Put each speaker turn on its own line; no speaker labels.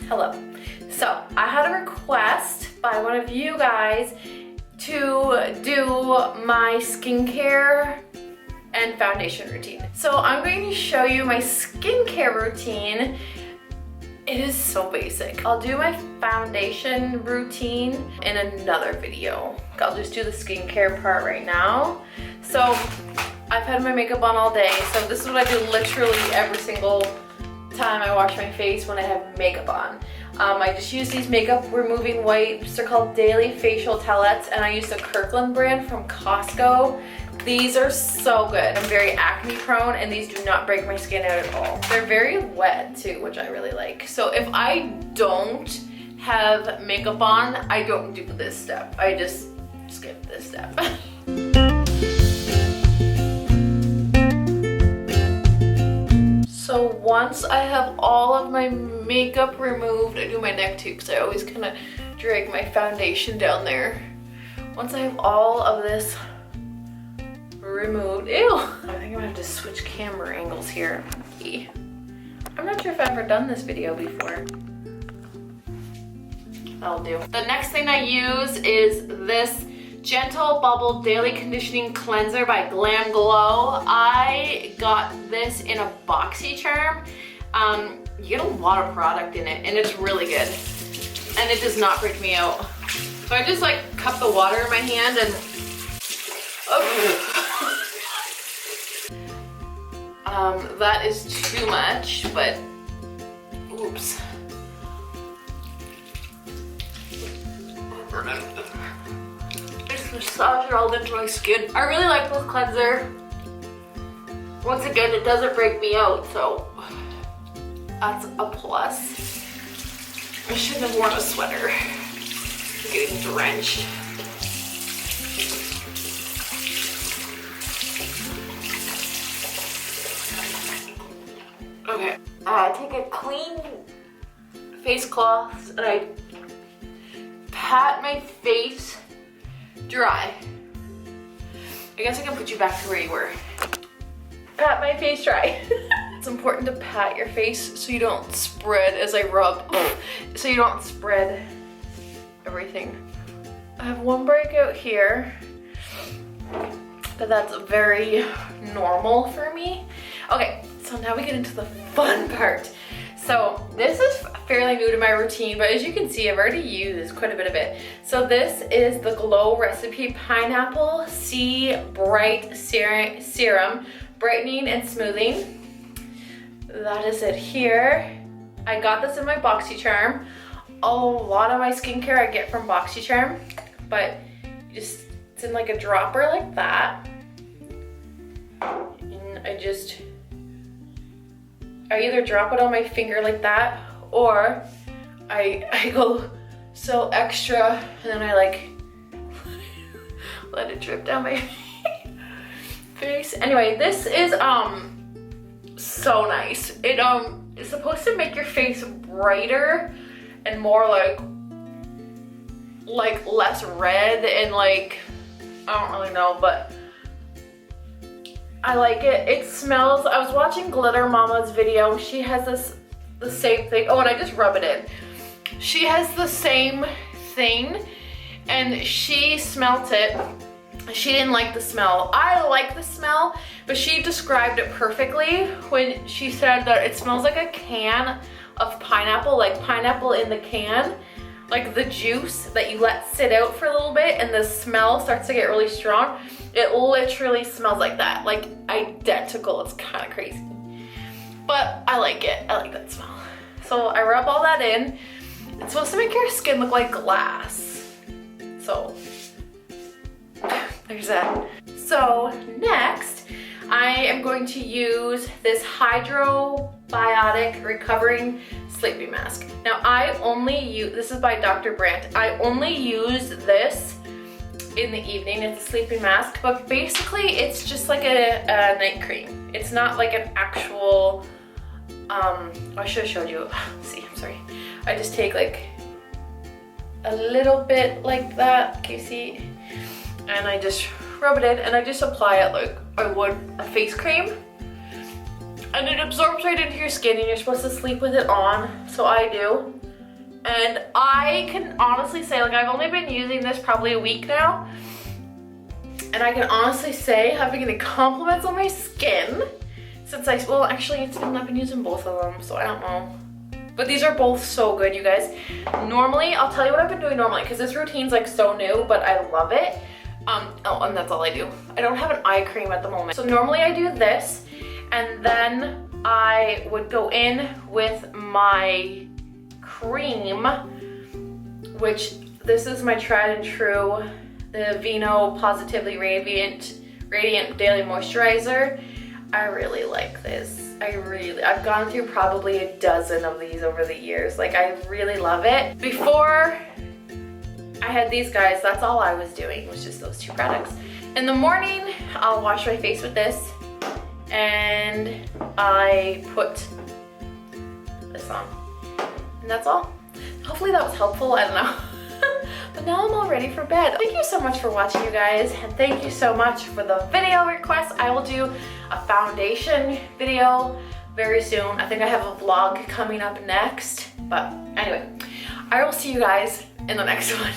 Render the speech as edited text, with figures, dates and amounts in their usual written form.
Hello. So I had a request by one of you guys to do my skincare and foundation routine. So I'm going to show you my skincare routine. It is so basic. I'll do my foundation routine in another video. I'll just do the skincare part right now. So I've had my makeup on all day. So this is what I do literally every single time I wash my face when I have makeup on. I just use these makeup removing wipes. They're called Daily Facial Towelettes, and I use the Kirkland brand from Costco. These are so good. I'm very acne prone, and these do not break my skin out at all. They're very wet too, which I really like. So if I don't have makeup on, I don't do this step. I just skip this step. So once I have all of my makeup removed, I do my neck too because I always kind of drag my foundation down there. Once I have all of this removed, ew, I think I'm gonna have to switch camera angles here. I'm not sure if I've ever done this video before. I'll do. The next thing I use is this Gentle Bubble Daily Conditioning Cleanser by Glam Glow. I got this in a BoxyCharm. You get a lot of product in it and it's really good. And it does not break me out. So I just like cup the water in my hand and that is too much, but oops. Just massage it all into my skin. I really like this cleanser. Once again, it doesn't break me out, so that's a plus. I shouldn't have worn a sweater. I'm getting drenched. Okay, I take a clean face cloth and I pat my face dry. I guess I can put you back to where you were. Pat my face dry. It's important to pat your face so you don't spread as I rub. So you don't spread everything. I have one breakout here, but that's very normal for me. Okay, so now we get into the fun part. So this is fairly new to my routine, but as you can see, I've already used quite a bit of it. So this is the Glow Recipe Pineapple C Bright Serum, Brightening and Smoothing. That is it here. I got this in my BoxyCharm. A lot of my skincare I get from BoxyCharm, but it's in like a dropper like that. And I either drop it on my finger like that, or I go so extra and then I like let it drip down my face. Anyway, this is so nice. It is supposed to make your face brighter and more like less red and like, I don't really know, but I like it. It smells, I was watching Glitter Mama's video. She has the same thing. Oh, and I just rub it in. She has the same thing and she smelt it. She didn't like the smell. I like the smell, but she described it perfectly when she said that it smells like a can of pineapple, like pineapple in the can, like the juice that you let sit out for a little bit and the smell starts to get really strong. It literally smells like that, like identical. It's kind of crazy, but I like it. I like that smell. So I rub all that in. It's supposed to make your skin look like glass. So there's that. So next, I am going to use this Hydrobiotic Recovering Sleeping Mask. Now I only use, this is by Dr. Brandt. I only use this in the evening. It's a sleeping mask, but basically it's just like a night cream. It's not like an actual, I should have showed you. See, I'm sorry. I just take like a little bit like that, can you see? And I just rub it in and I just apply it like I would a face cream. And it absorbs right into your skin and you're supposed to sleep with it on, so I do. And I can honestly say, like, I've only been using this probably a week now. And I can honestly say I've been getting compliments on my skin since well, actually, I've been using both of them, so I don't know. But these are both so good, you guys. Normally, I'll tell you what I've been doing normally, because this routine's like so new, but I love it. Oh, and that's all I do. I don't have an eye cream at the moment. So normally I do this, and then I would go in with my cream, which this is my tried and true, the Vino Positively Radiant Daily Moisturizer. I really like this. I've gone through probably a dozen of these over the years. Like, I really love it. Before I had these guys, that's all I was doing, was just those two products. In the morning, I'll wash my face with this, and I put this on. And that's all. Hopefully that was helpful, I don't know. But now I'm all ready for bed. Thank you so much for watching, you guys, and thank you so much for the video requests. I will do a foundation video very soon. I think I have a vlog coming up next. But anyway, I will see you guys in the next one.